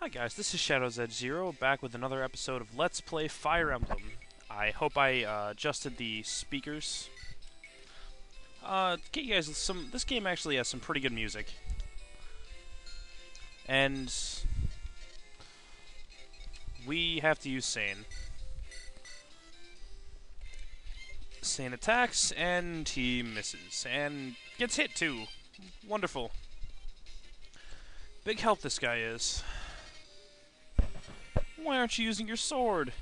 Hi guys, this is Shadows Edge Zero, back with another episode of Let's Play Fire Emblem. I hope I adjusted the speakers. Get you guys some. This game actually has some pretty good music, and we have to use Sane. Sane attacks, and he misses, and gets hit too. Wonderful. Big help this guy is. Why aren't you using your sword?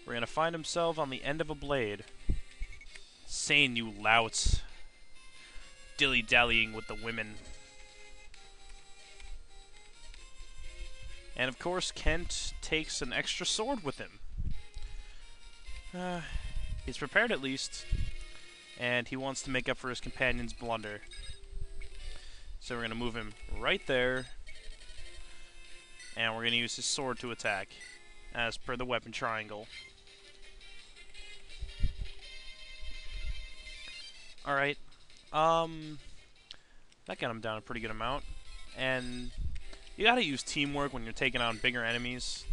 We're gonna find himself on the end of a blade. Sane, you louts. Dilly-dallying with the women. And of course, Kent takes an extra sword with him. He's prepared at least. And he wants to make up for his companion's blunder. So we're gonna move him right there. And we're going to use his sword to attack, as per the weapon triangle. Alright, that got him down a pretty good amount. And you gotta use teamwork when you're taking on bigger enemies.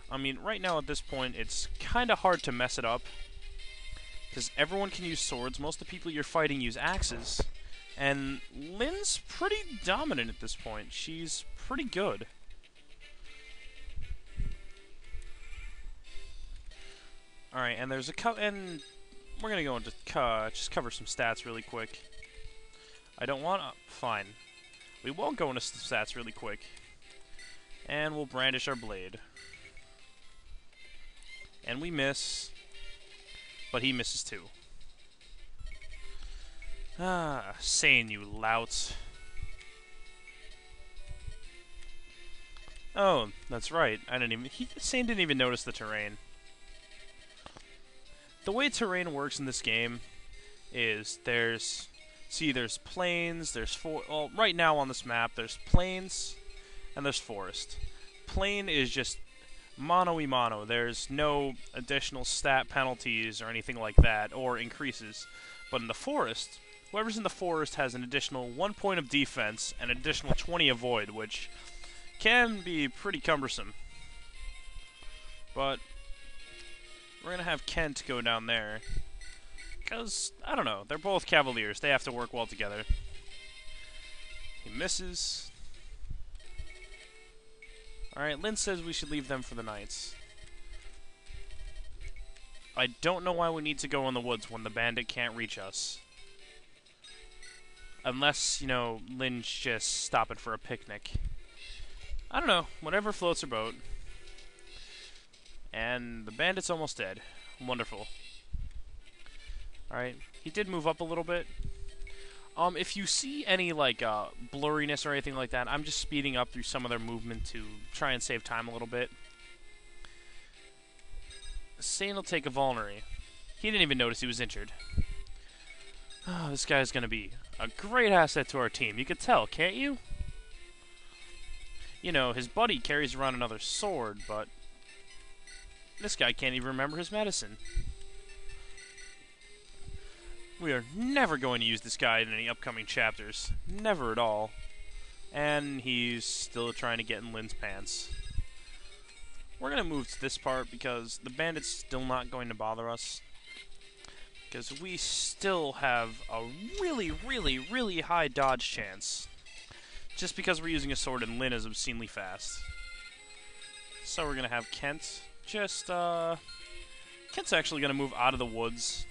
I mean, right now at this point, it's kinda hard to mess it up. Because everyone can use swords, most of the people you're fighting use axes. And Lynn's pretty dominant at this point. She's pretty good. Alright, and there's and we're gonna go into just cover some stats really quick. I don't want fine. We won't go into stats really quick. And we'll brandish our blade. And we miss. But he misses too. Ah, Sane, you louts. Oh, that's right. Sane didn't even notice the terrain. The way terrain works in this game is there's plains, well, right now on this map, there's plains and there's forest. Plain is just mono-y-mono. There's no additional stat penalties or anything like that, or increases. But in the forest, whoever's in the forest has an additional 1 point of defense and an additional 20 avoid, which can be pretty cumbersome. But we're gonna have Kent go down there. Because, I don't know, they're both Cavaliers. They have to work well together. He misses. Alright, Lynn says we should leave them for the Knights. I don't know why we need to go in the woods when the bandit can't reach us. Unless, you know, Lynn's just stopping for a picnic. I don't know, whatever floats her boat. And the bandit's almost dead. Wonderful. Alright, he did move up a little bit. If you see any, like, blurriness or anything like that, I'm just speeding up through some of their movement to try and save time a little bit. Sane will take a vulnerary. He didn't even notice he was injured. Oh, this guy's gonna be a great asset to our team. You could tell, can't you? You know, his buddy carries around another sword, but this guy can't even remember his medicine. We are never going to use this guy in any upcoming chapters. Never at all. And he's still trying to get in Lynn's pants. We're going to move to this part because the bandit's still not going to bother us. Because we still have a really, really, really high dodge chance. Just because we're using a sword and Lynn is obscenely fast. So we're going to have Kent Kent's actually going to move out of the woods.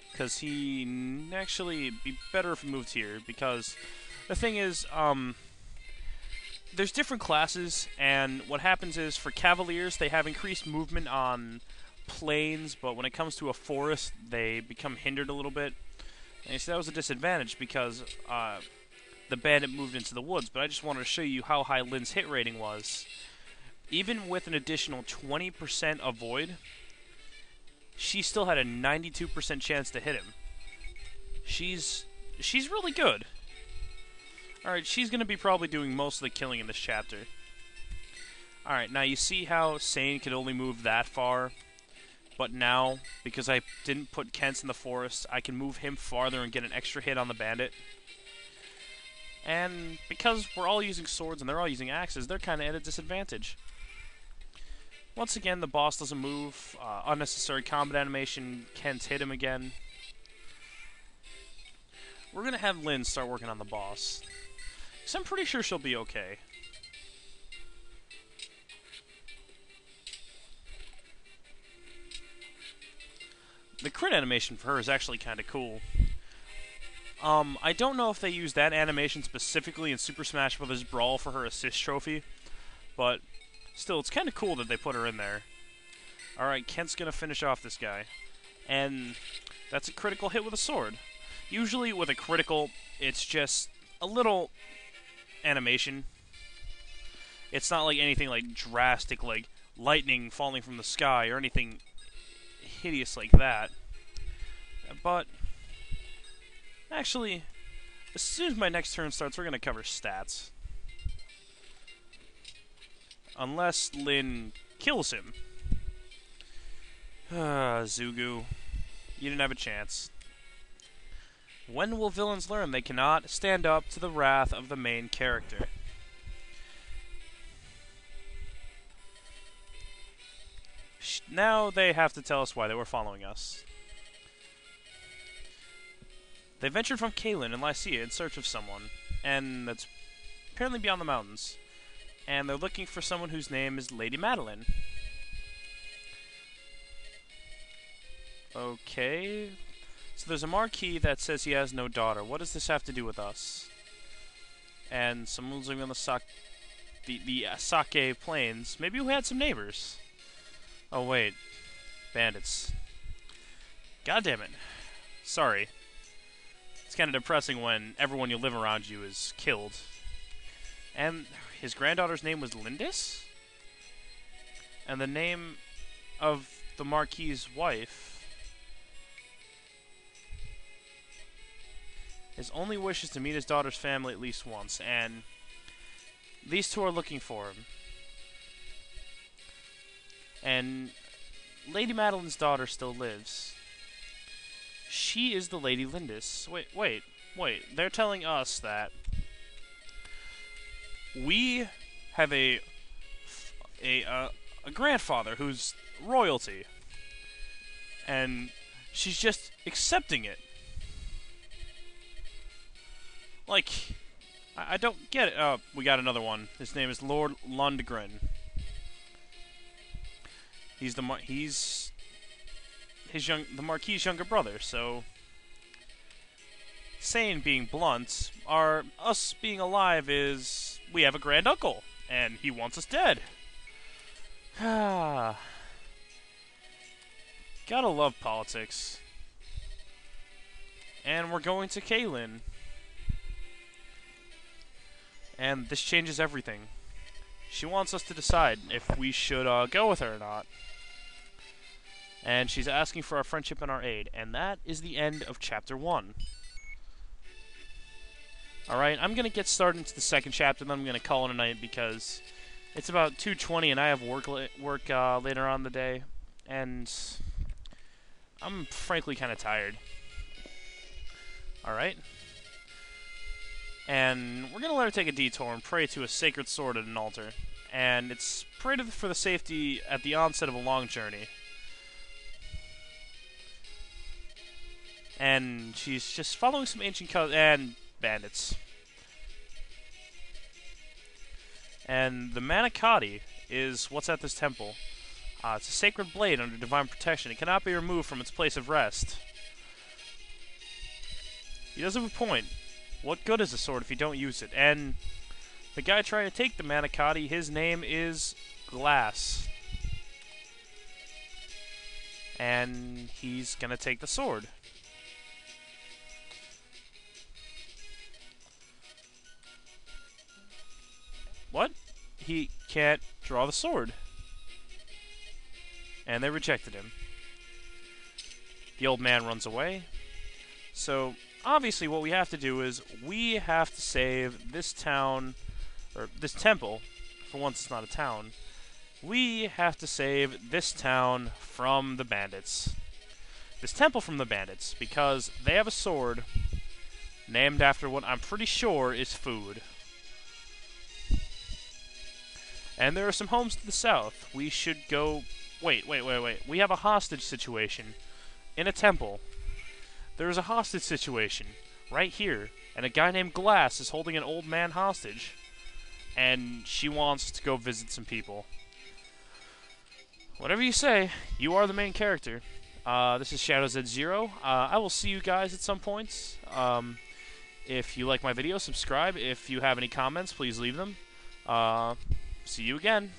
Because he actually be better if he moved here. Because the thing is, there's different classes, and what happens is for Cavaliers, they have increased movement on plains, but when it comes to a forest, they become hindered a little bit. And you see, that was a disadvantage because the bandit moved into the woods. But I just wanted to show you how high Lynn's hit rating was. Even with an additional 20% avoid, she still had a 92% chance to hit him. She's really good. Alright, she's going to be probably doing most of the killing in this chapter. Alright, now you see how Sane could only move that far? But now, because I didn't put Kent in the forest, I can move him farther and get an extra hit on the bandit. And because we're all using swords and they're all using axes, they're kind of at a disadvantage. Once again, the boss doesn't move. Unnecessary combat animation. Kent hit him again. We're going to have Lynn start working on the boss, because I'm pretty sure she'll be okay. The crit animation for her is actually kind of cool. I don't know if they use that animation specifically in Super Smash Bros. Brawl for her assist trophy, but still, it's kind of cool that they put her in there. Alright, Kent's gonna finish off this guy. And that's a critical hit with a sword. Usually with a critical, it's just a little animation. It's not like anything like drastic, like lightning falling from the sky or anything hideous like that. But actually, as soon as my next turn starts, we're going to cover stats. Unless Lynn kills him. Zugu. You didn't have a chance. When will villains learn they cannot stand up to the wrath of the main character? Now they have to tell us why they were following us. They ventured from Kalen and Lycia in search of someone, and that's apparently beyond the mountains. And they're looking for someone whose name is Lady Madeline. Okay. So there's a marquee that says he has no daughter. What does this have to do with us? And someone's living on the Sake Plains. Maybe we had some neighbors. Oh wait, bandits. God damn it. Sorry. It's kind of depressing when everyone you live around you is killed. And his granddaughter's name was Lindis? And the name of the Marquis's wife... His only wish is to meet his daughter's family at least once, and these two are looking for him. And Lady Madeline's daughter still lives. She is the Lady Lindis. Wait. They're telling us that we have a grandfather who's royalty, and she's just accepting it. Like, I don't get it. Oh, we got another one. His name is Lord Lundgren. He's the Marquis's younger brother. So, saying being blunt, us being alive is we have a grand uncle, and he wants us dead. Gotta love politics. And we're going to Kalen. And this changes everything. She wants us to decide if we should go with her or not. And she's asking for our friendship and our aid. And that is the end of Chapter 1. Alright, I'm going to get started into the second chapter, and then I'm going to call it a night because it's about 2:20 and I have work later on in the day. And I'm frankly kind of tired. Alright. And we're going to let her take a detour and pray to a sacred sword at an altar. And it's pray for the safety at the onset of a long journey. And she's just following some ancient and bandits. And the Manicotti is what's at this temple. It's a sacred blade under divine protection. It cannot be removed from its place of rest. He does have a point. What good is a sword if you don't use it? And the guy trying to take the Manicotti, his name is Glass. And he's gonna take the sword. What? He can't draw the sword. And they rejected him. The old man runs away. So obviously what we have to do is we have to save this town, or this temple. For once it's not a town. We have to save this town from the bandits. This temple from the bandits, because they have a sword named after what I'm pretty sure is food. And there are some homes to the south. We should go... Wait. We have a hostage situation in a temple. There's a hostage situation right here. And a guy named Glass is holding an old man hostage. And she wants to go visit some people. Whatever you say, you are the main character. This is Shadow Z0. I will see you guys at some points. If you like my video, subscribe. If you have any comments, please leave them. See you again.